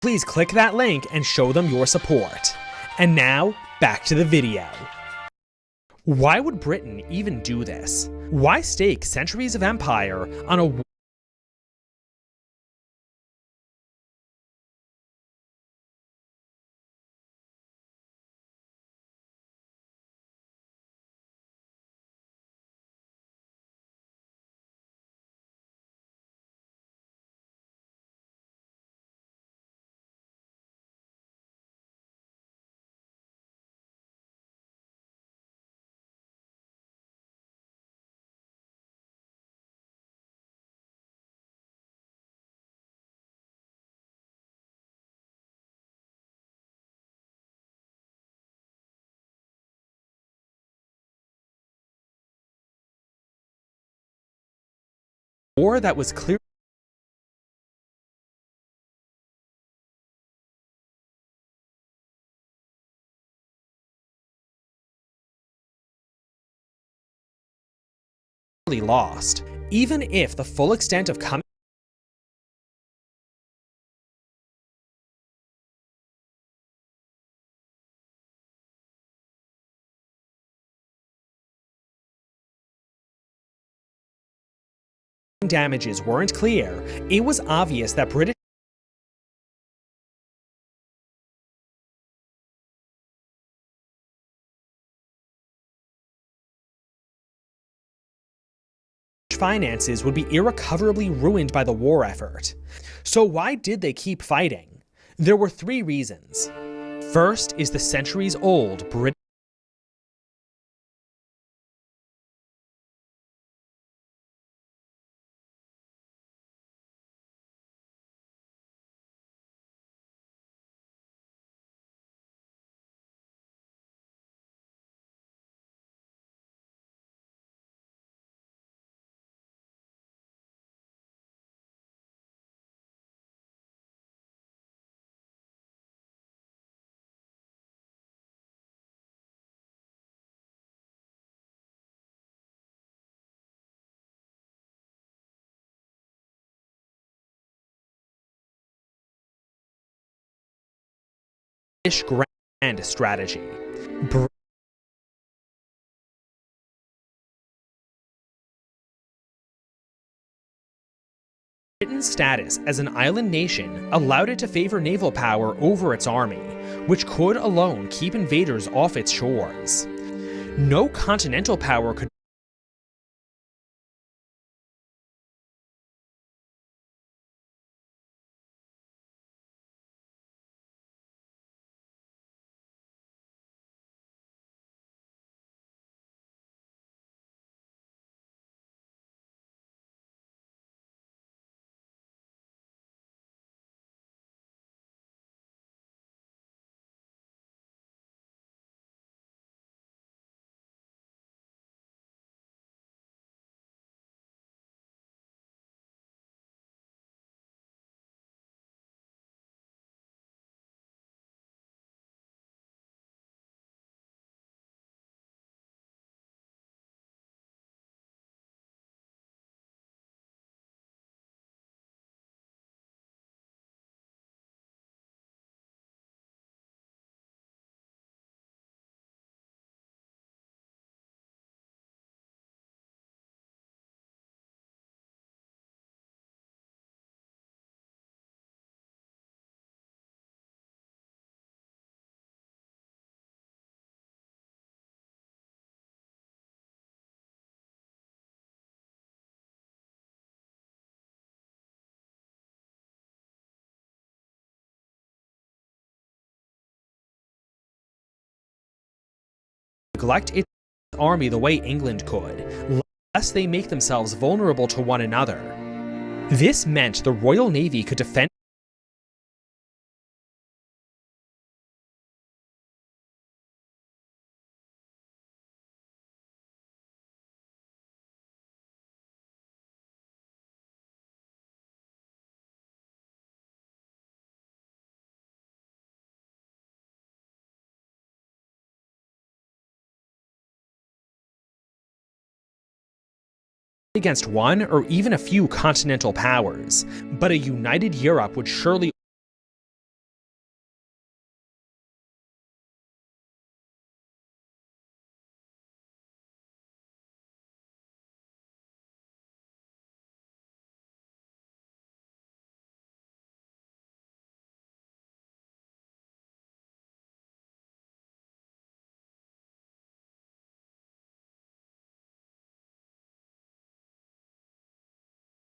please click that link and show them your support. And now, back to the video. Why would Britain even do this? Why stake centuries of empire on a war that was clearly lost, even if the full extent of coming damages weren't clear, it was obvious that British finances would be irrecoverably ruined by the war effort. So why did they keep fighting? There were three reasons. First is the centuries-old British grand strategy. Britain's status as an island nation allowed it to favor naval power over its army, which could alone keep invaders off its shores. No continental power could neglect its army the way England could, lest they make themselves vulnerable to one another. This meant the Royal Navy could defend against one or even a few continental powers, but a united Europe would surely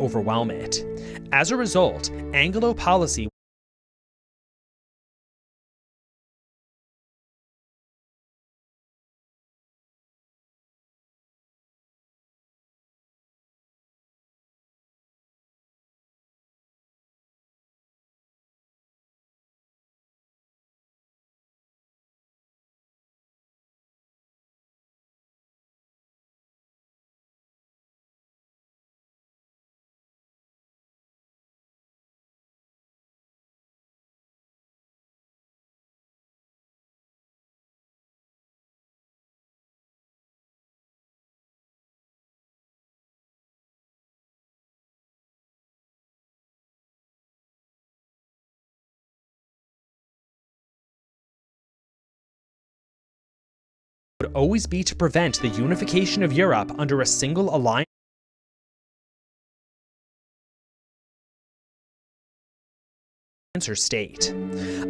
overwhelm it. As a result, Anglo policy would always be to prevent the unification of Europe under a single alliance or state.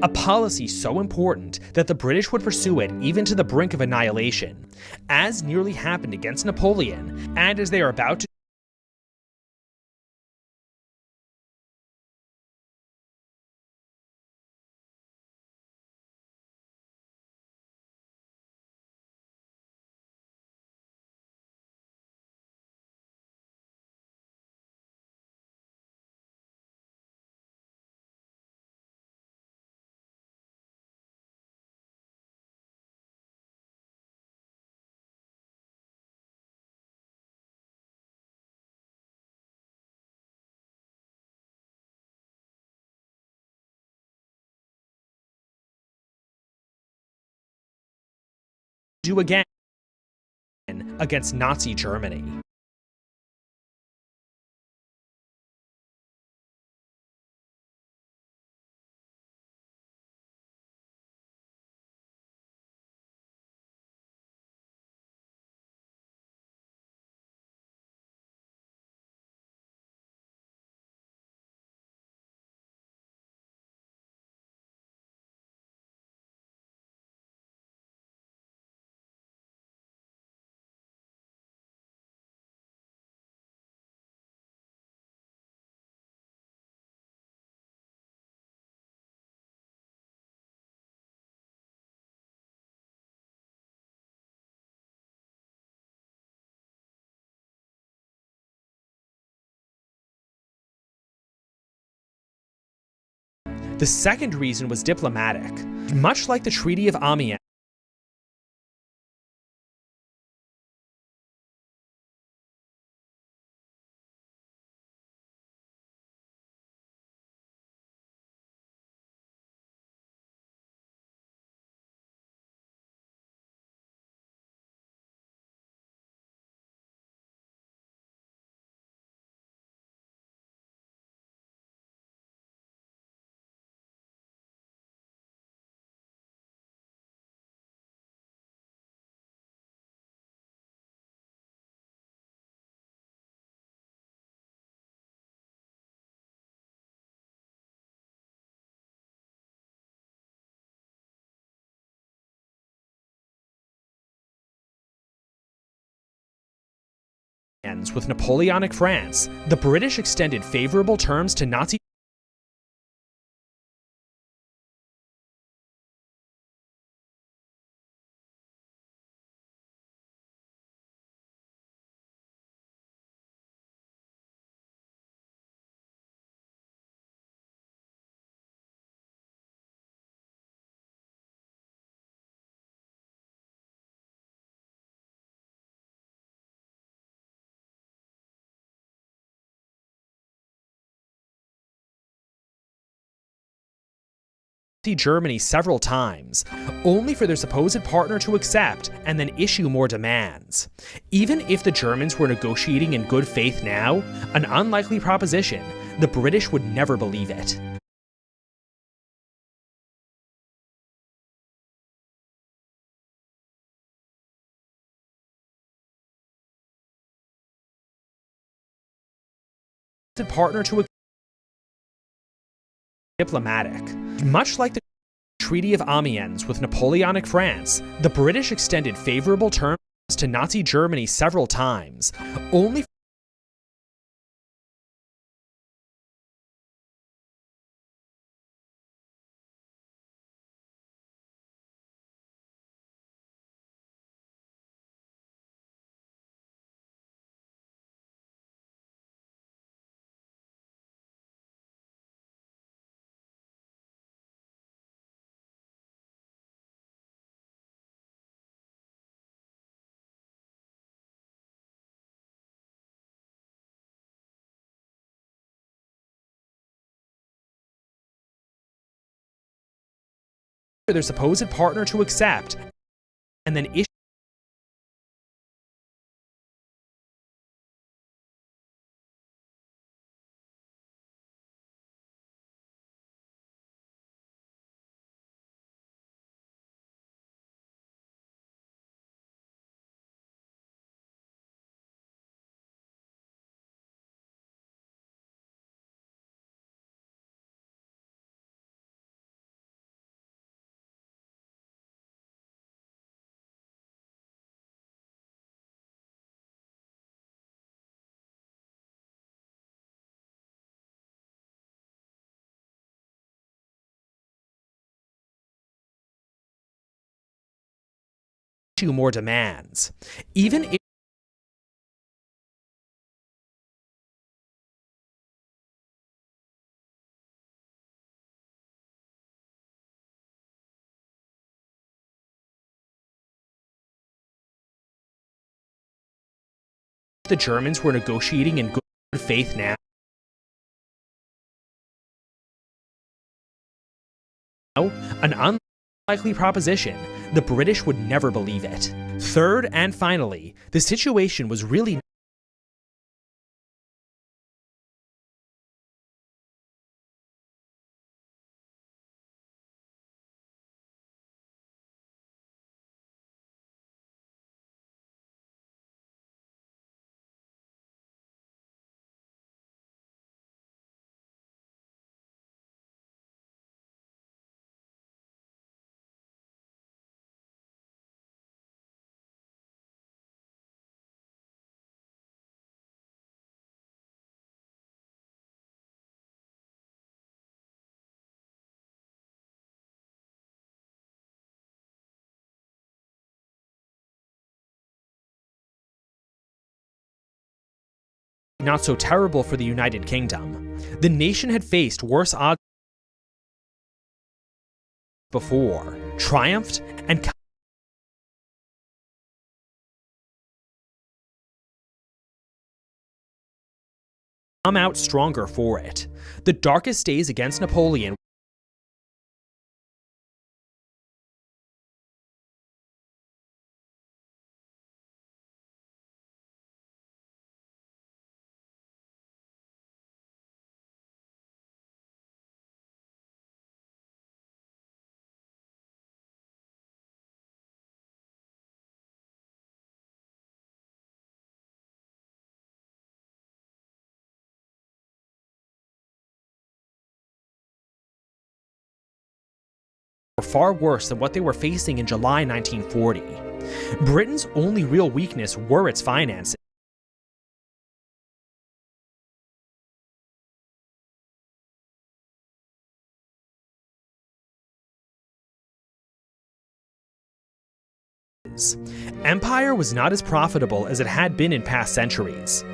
A policy so important that the British would pursue it even to the brink of annihilation, as nearly happened against Napoleon, and as they are about to do again against Nazi Germany. The second reason was diplomatic. Much like the Treaty of Amiens, with Napoleonic France, the British extended favorable terms to Nazi Germany several times, only for their supposed partner to accept and then issue more demands. Even if the Germans were negotiating in good faith now, an unlikely proposition, the British would never believe it. Partner to diplomatic. Much like the Treaty of Amiens with Napoleonic France, the British extended favorable terms to Nazi Germany several times, only their supposed partner to accept and then issue more demands. Even if the Germans were negotiating in good faith now, an unlikely proposition, the British would never believe it. Third and finally, the situation was really not so terrible for the United Kingdom. The nation had faced worse odds before, triumphed, and come out stronger for it. The darkest days against Napoleon were far worse than what they were facing in July 1940. Britain's only real weakness were its finances. Empire was not as profitable as it had been in past centuries.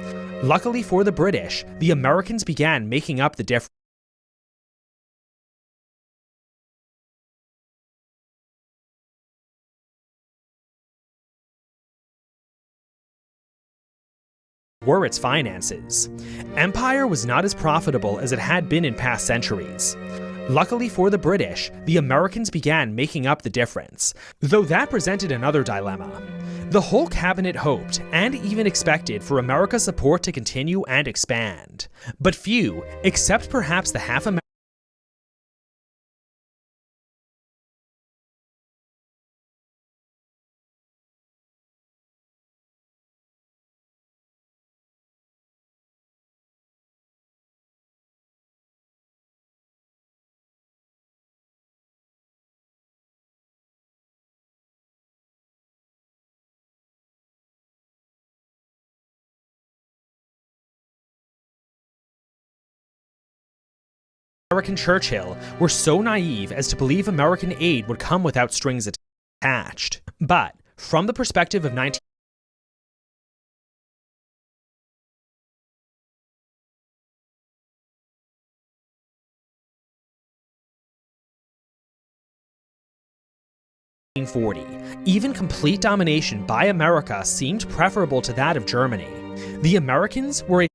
Luckily for the British, the Americans began making up the difference. Were its finances. Empire was not as profitable as it had been in past centuries. Luckily for the British, the Americans began making up the difference, though that presented another dilemma. The whole cabinet hoped, and even expected, for America's support to continue and expand. But few, except perhaps the half-American Churchill were so naive as to believe American aid would come without strings attached. But, from the perspective of 19 1940, even complete domination by America seemed preferable to that of Germany. The Americans were a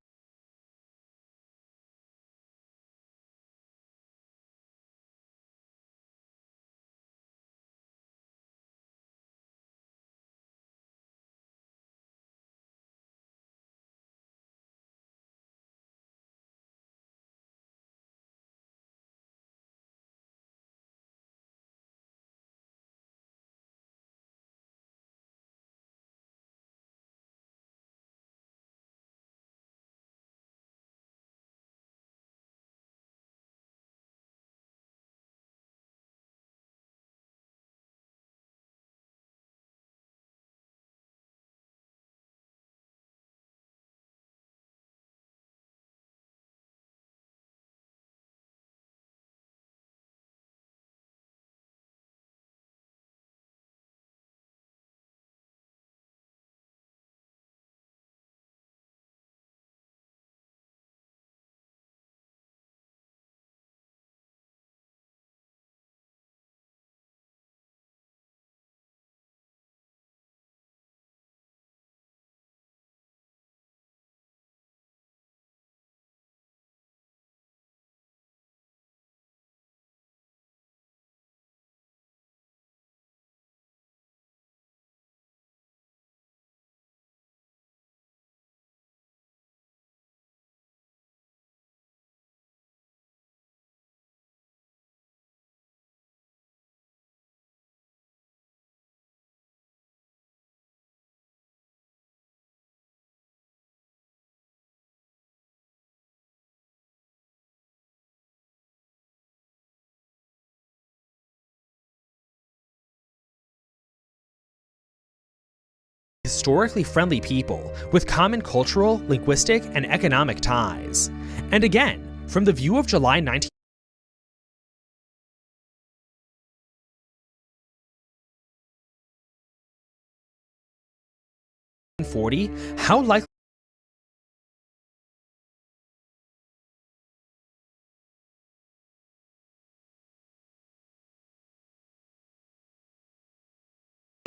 historically friendly people with common cultural, linguistic, and economic ties. And again, from the view of July 1940, how likely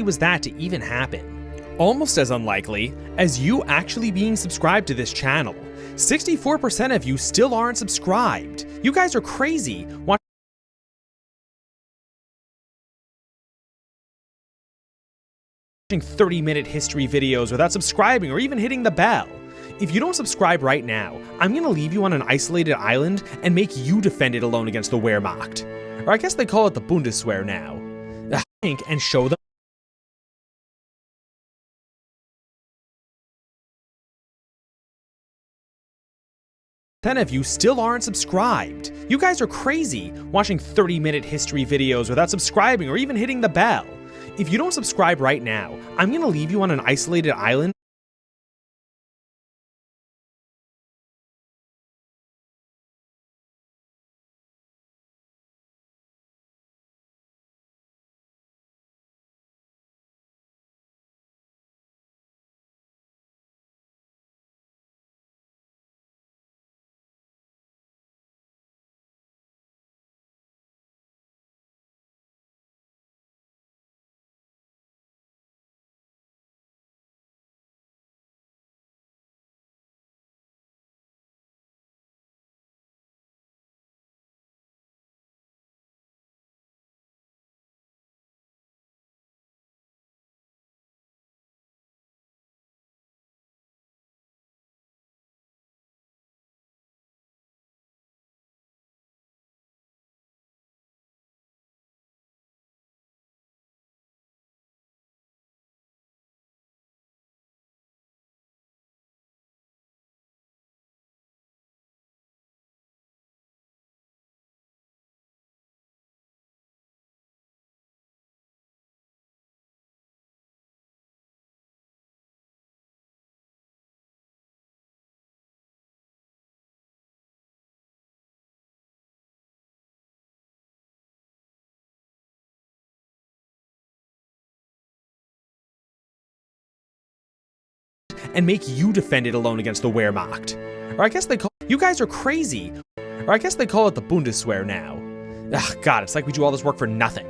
was that to even happen? Almost as unlikely as you actually being subscribed to this channel. 64% of you still aren't subscribed. You guys are crazy. Watching 30-minute history videos without subscribing or even hitting the bell. If you don't subscribe right now, I'm gonna leave you on an isolated island and make you defend it alone against the Wehrmacht. Or I guess they call it the Bundeswehr now. And show them of you still aren't subscribed. You guys are crazy, watching 30-minute history videos without subscribing or even hitting the bell. If you don't subscribe right now, I'm gonna leave you on an isolated island and make you defend it alone against the Wehrmacht. Or I guess they call you guys are crazy. Or I guess they call it the Bundeswehr now. Ugh, God, it's like we do all this work for nothing.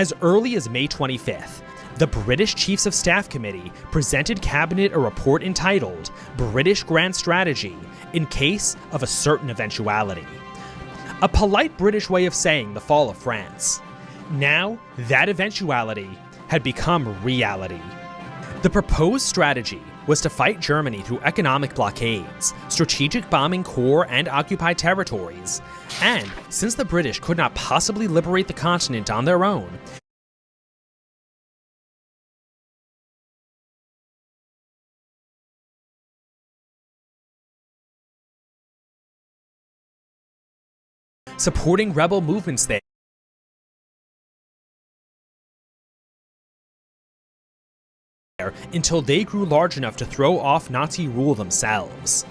As early as May 25th, the British Chiefs of Staff Committee presented Cabinet a report entitled British Grand Strategy in Case of a Certain Eventuality. A polite British way of saying the fall of France. Now, that eventuality had become reality. The proposed strategy was to fight Germany through economic blockades, strategic bombing core and occupied territories, and since the British could not possibly liberate the continent on their own, supporting rebel movements there until they grew large enough to throw off Nazi rule themselves.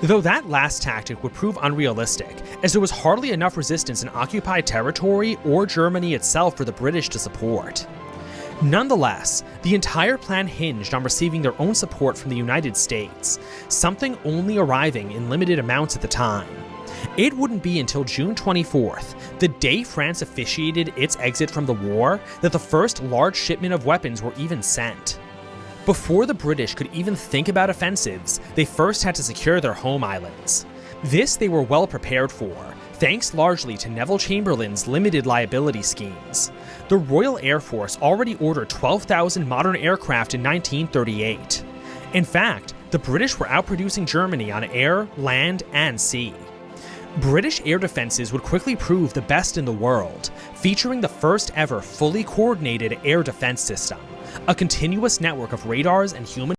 Though that last tactic would prove unrealistic, as there was hardly enough resistance in occupied territory or Germany itself for the British to support. Nonetheless, the entire plan hinged on receiving their own support from the United States, something only arriving in limited amounts at the time. It wouldn't be until June 24th, the day France officiated its exit from the war, that the first large shipment of weapons were even sent. Before the British could even think about offensives, they first had to secure their home islands. This they were well prepared for, thanks largely to Neville Chamberlain's limited liability schemes. The Royal Air Force already ordered 12,000 modern aircraft in 1938. In fact, the British were outproducing Germany on air, land, and sea. British air defenses would quickly prove the best in the world, featuring the first ever fully coordinated air defense system, a continuous network of radars and human